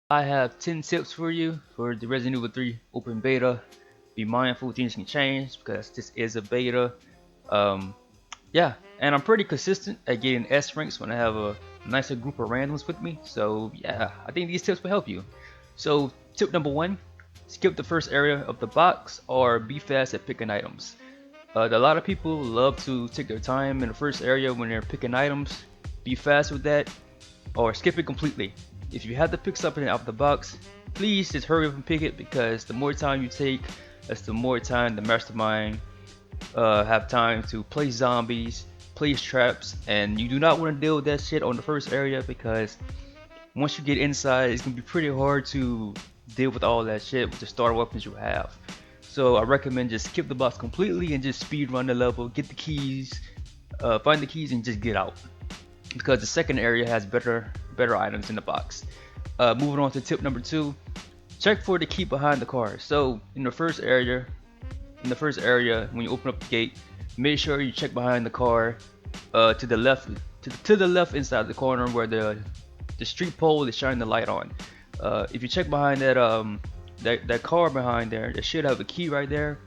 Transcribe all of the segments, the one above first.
I have 10 tips for you for the Resident Evil 3 open beta. Be mindful, things can change because this is a beta. Um, yeah, and I'm pretty consistent at getting S ranks when I have a nicer group of randoms with me. So yeah, I think these tips will help you. So tip number one, skip the first area of the box or be fast at picking items. A lot of people love to take their time in the first area when they're picking items. Be fast with that or skip it completely. If you have to pick something out of the box, please just hurry up and pick it because the more time you take, that's the more time the mastermind have time to place zombies, place traps, and you do not want to deal with that shit on the first area because once you get inside, it's gonna be pretty hard to deal with all that shit with the starter weapons you have. So I recommend just skip the box completely and just speed run the level, get the keys, find the keys, and just get out because the second area has better items in the box. Moving on to tip number two, check for the key behind the car. So in the first area, when you open up the gate, make sure you check behind the car, to the left, to the left inside the corner where the street pole is shining the light on. If you check behind that car behind there, it should have a key right there.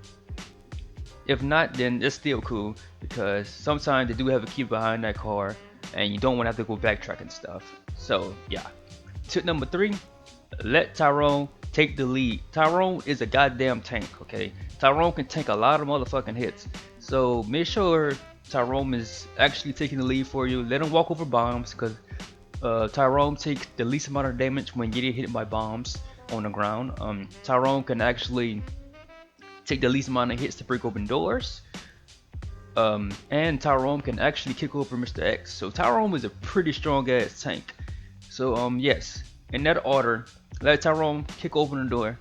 If not, then it's still cool because sometimes they do have a key behind that car, and you don't want to have to go backtrack and stuff. So yeah. Tip number three, let Tyrone take the lead. Tyrone is a goddamn tank, okay? Tyrone can take a lot of motherfucking hits. So make sure Tyrone is actually taking the lead for you. Let him walk over bombs because Tyrone takes the least amount of damage when getting hit by bombs on the ground. Tyrone can actually take the least amount of hits to break open doors. And Tyrone can actually kick over Mr. X. So Tyrone is a pretty strong ass tank. So yes, in that order, let Tyrone kick open the door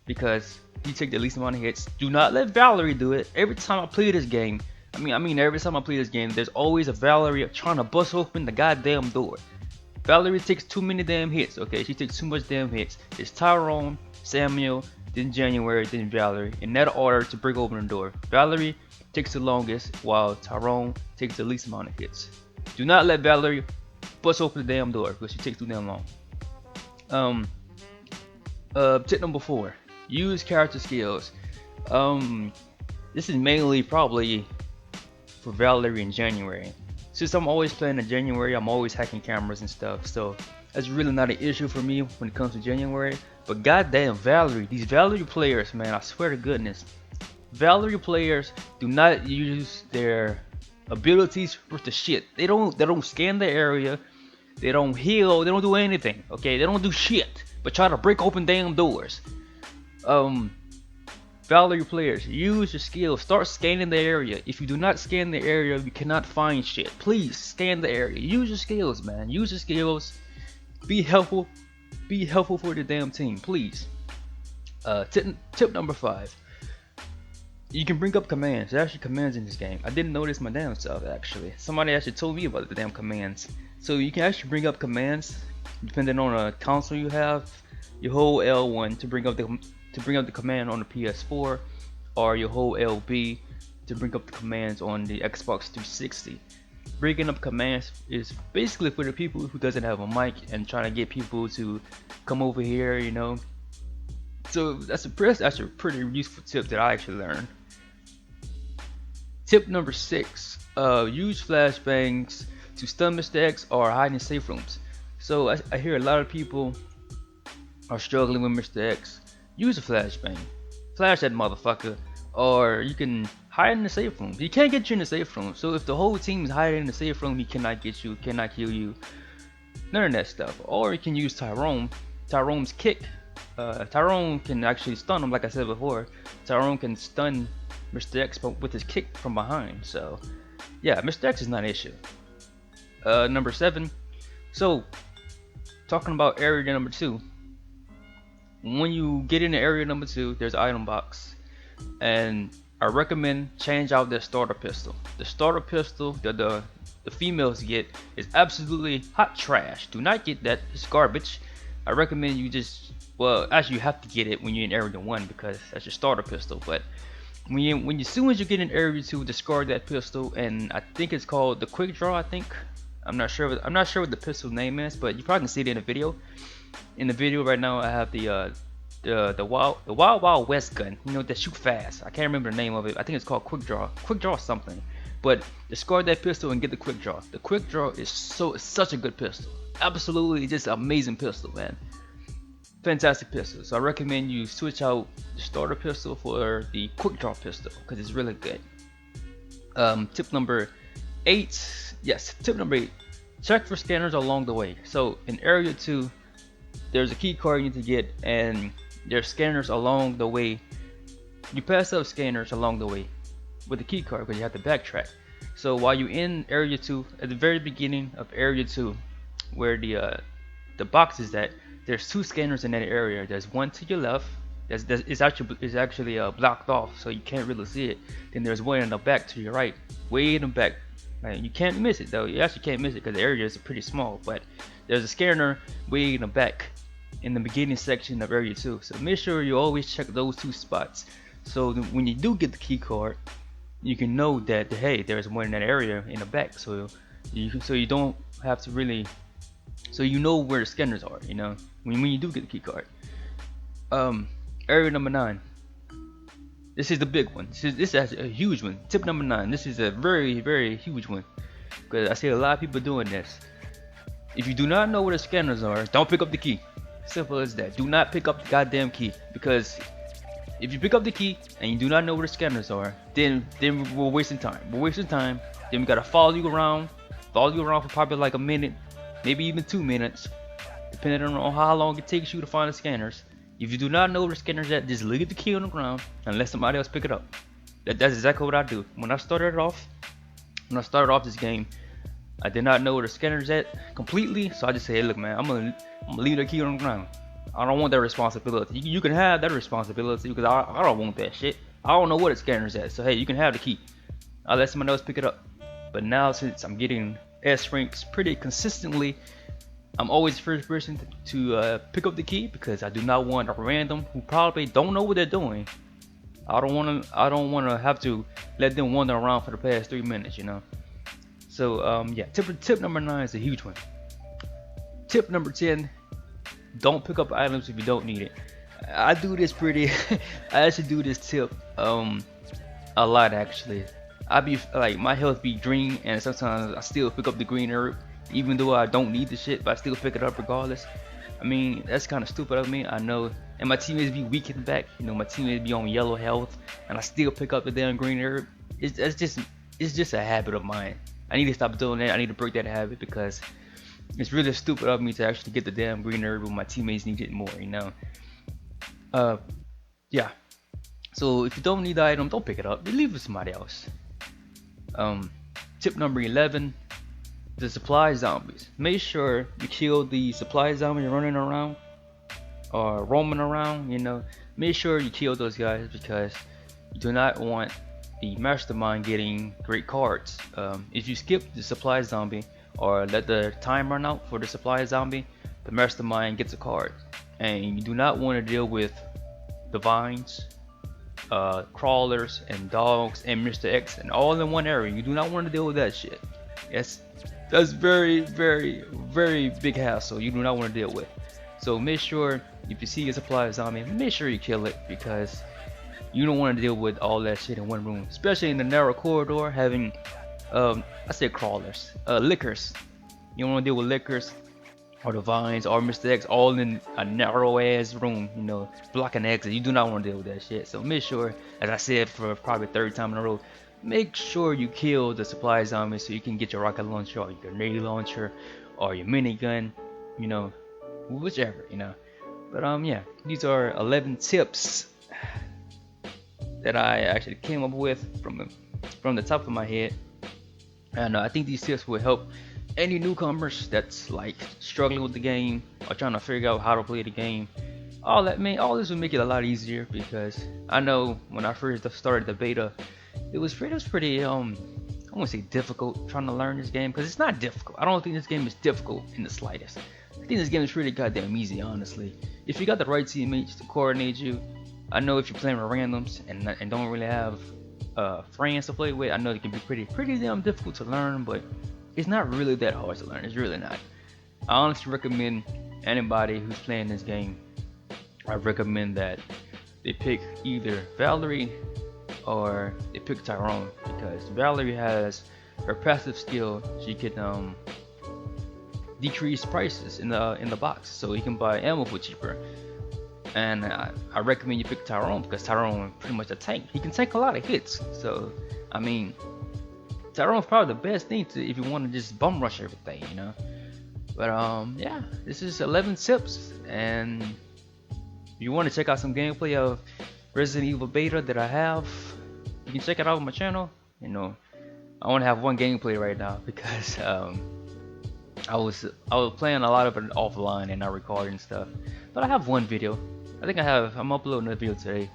because he take the least amount of hits. Do not let Valerie do it. Every time I play this game, every time I play this game, there's always a Valerie trying to bust open the goddamn door. Valerie takes too many damn hits, okay? She takes too much damn hits. It's Tyrone, Samuel, then January, then Valerie. In that order to break open the door. Valerie takes the longest while Tyrone takes the least amount of hits. Do not let Valerie bust open the damn door because she takes too damn long. Tip number four, use character skills. This is mainly probably for Valerie in January. Since I'm always playing in January, I'm always hacking cameras and stuff, so that's really not an issue for me when it comes to January. But goddamn Valerie, these Valerie players, man, I swear to goodness, Valerie players do not use their abilities worth the shit. They don't scan the area, they don't heal, they don't do anything. Okay, they don't do shit but try to break open damn doors. Valerie players, use your skills. Start scanning the area. If you do not scan the area, you cannot find shit. Please scan the area. Use your skills, man. Use your skills. Be helpful. Be helpful for the damn team, please. Tip number five. You can bring up commands. There's actually commands in this game. I didn't notice my damn self actually. Somebody actually told me about the damn commands. So you can actually bring up commands depending on a console you have. You hold L1 to bring up the command on the PS4, or you hold LB to bring up the commands on the Xbox 360. Bringing up commands is basically for the people who doesn't have a mic and trying to get people to come over here, you know. So that's a pretty useful tip that I actually learned. Tip number six, use flashbangs to stun Mr. X or hide in safe rooms. So I hear a lot of people are struggling with Mr. X. Use a flashbang. Flash that motherfucker. Or you can hide in the safe room. He can't get you in the safe room. So if the whole team is hiding in the safe room, he cannot get you, cannot kill you. None of that stuff. Or you can use Tyrone. Tyrone's kick. Tyrone can actually stun him, like I said before. Tyrone can stun Mr. X with his kick from behind. So yeah, Mr. X is not an issue. Number 7. So talking about area number 2. When you get into area number 2, there's an item box, and I recommend change out their starter pistol. The starter pistol that the females get is absolutely hot trash. Do not get that, it's garbage. I recommend you just, well, actually you have to get it when you're in area 1 because that's your starter pistol. But as soon as you get in area 2, discard that pistol, and I think it's called the quick draw. I'm not sure what the pistol name is, but you probably can see it in the video. In the video right now, I have the Wild West gun. You know, that shoot fast. I can't remember the name of it. I think it's called Quick Draw something. But discard that pistol and get the Quick Draw. The Quick Draw is such a good pistol. Absolutely, just amazing pistol, man. Fantastic pistol. So I recommend you switch out the starter pistol for the Quick Draw pistol because it's really good. Tip number 8. Yes, tip number 8. Check for scanners along the way. So in area 2, there's a key card you need to get, and there's scanners along the way. You pass up scanners along the way with the key card because you have to backtrack. So while you're in area 2, at the very beginning of area 2, where the box is at, there's 2 scanners in that area. There's one to your left. It's actually blocked off, so you can't really see it. Then there's one in the back to your right, way in the back. You can't miss it though. You actually can't miss it because the area is pretty small. But there's a scanner way in the back, in the beginning section of area 2. So make sure you always check those 2 spots. So when you do get the key card, you can know that hey, there's one in that area in the back. So you don't have to really. So you know where the scanners are. You know when you do get the key card. Area number 9. This is the big one. This is a huge one. Tip number 9. This is a very, very huge one because I see a lot of people doing this. If you do not know where the scanners are, don't pick up the key. Simple as that. Do not pick up the goddamn key, because if you pick up the key and you do not know where the scanners are, then we're wasting time. We're wasting time. Then we gotta follow you around for probably like a minute, maybe even 2 minutes, depending on how long it takes you to find the scanners. If you do not know where the scanners at, just leave the key on the ground and let somebody else pick it up. That's exactly what I do. When I started off this game, I did not know where the scanners at completely, so I just say, hey, look, man, I'm gonna leave the key on the ground. I don't want that responsibility. You can have that responsibility because I don't want that shit. I don't know where the scanners at, so hey, you can have the key. I'll let somebody else pick it up. But now, since I'm getting S ranks pretty consistently, I'm always the first person to pick up the key because I do not want a random who probably don't know what they're doing. I don't want to have to let them wander around for the past 3 minutes, you know. So yeah, tip number 9 is a huge one. Tip number 10: don't pick up items if you don't need it. I do this I actually do this tip a lot actually. I be like, my health be green, and sometimes I still pick up the green herb even though I don't need the shit, but I still pick it up regardless. I mean, that's kind of stupid of me, I know. And my teammates be weak in the back, you know, my teammates be on yellow health, and I still pick up the damn green herb. It's just a habit of mine. I need to stop doing that. I need to break that habit because it's really stupid of me to actually get the damn green herb when my teammates need it more, you know. Yeah. So if you don't need the item, don't pick it up. Leave it with somebody else. Tip number 11: the supply zombies. Make sure you kill the supply zombies running around or roaming around, you know. Make sure you kill those guys because you do not want the mastermind getting great cards. If you skip the supply zombie or let the time run out for the supply zombie, the mastermind gets a card. And you do not want to deal with the vines, crawlers and dogs and Mr. X and all in one area. You do not want to deal with that shit. That's very, very, very big hassle you do not want to deal with. So make sure if you see a supply zombie, make sure you kill it because you don't want to deal with all that shit in one room, especially in the narrow corridor having I say crawlers, lickers. You don't want to deal with lickers or the vines or Mr. X all in a narrow ass room, you know, blocking the exit. You do not want to deal with that shit. So make sure, as I said for probably 3rd time in a row, make sure you kill the supply zombies so you can get your rocket launcher or your grenade launcher or your minigun, you know, whichever, you know. But yeah, these are 11 tips that I actually came up with from the top of my head, and I think these tips will help any newcomers that's like struggling with the game or trying to figure out how to play the game. All this will make it a lot easier because I know when I first started the beta, it was pretty I won't say difficult trying to learn this game because it's not difficult. I don't think this game is difficult in the slightest. I think this game is really goddamn easy, honestly. If you got the right teammates to coordinate you, I know if you're playing with randoms and don't really have friends to play with, I know it can be pretty damn difficult to learn, but it's not really that hard to learn. It's really not. I honestly recommend anybody who's playing this game, I recommend that they pick either Valerie or they pick Tyrone, because Valerie has her passive skill. She can decrease prices in the box, so you can buy ammo for cheaper. And I recommend you pick Tyrone because Tyrone is pretty much a tank. He can take a lot of hits. So I mean, Tyrone's probably the best thing to if you want to just bum rush everything, you know. But yeah, this is 11 tips, and if you want to check out some gameplay of Resident Evil Beta that I have, you can check it out on my channel. You know, I only have one gameplay right now because I was playing a lot of it offline and not recording stuff. But I have one video. I'm uploading a video today.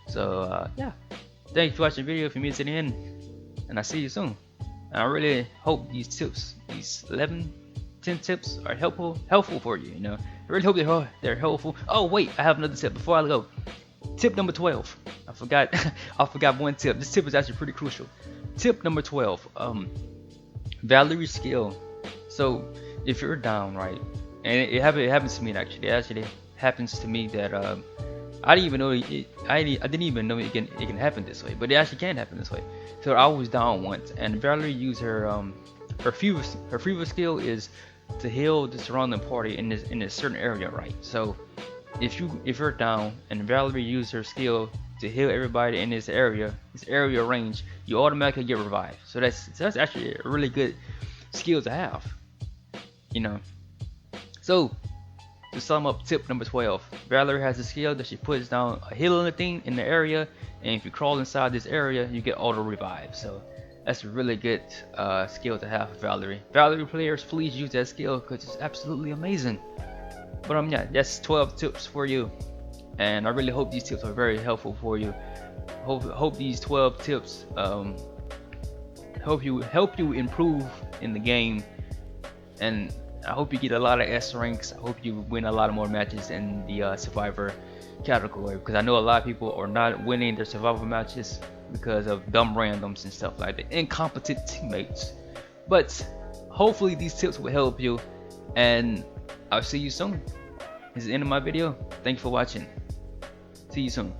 So yeah, thanks for watching the video. If you made it to the end, and I see you soon. And I really hope these tips, these 10 tips, are helpful for you. You know, I really hope they're helpful. Oh wait, I have another tip before I go. Tip number 12. I forgot. I forgot one tip. This tip is actually pretty crucial. Tip number 12. Valerie's skill. So if you're down, right, and it happens to me actually. It actually happens to me that I didn't even know I didn't even know it can happen this way, but it actually can happen this way. So I was down once, and Valerie used her fever skill is to heal the surrounding party in a certain area, right? So if you're down and Valerie used her skill to heal everybody in this area range, you automatically get revived. So that's actually a really good skill to have, you know. So to sum up, tip number 12, Valerie has a skill that she puts down a healing thing in the area, and if you crawl inside this area, you get auto revive. So that's a really good skill to have, Valerie. Valerie players, please use that skill because it's absolutely amazing. But yeah, that's 12 tips for you, and I really hope these tips are very helpful for you. Hope these 12 tips help you improve in the game, and I hope you get a lot of S ranks. I hope you win a lot more matches in the survivor category, because I know a lot of people are not winning their survival matches because of dumb randoms and stuff like that, incompetent teammates. But hopefully these tips will help you, and I'll see you soon. This is the end of my video. Thank you for watching. See you soon.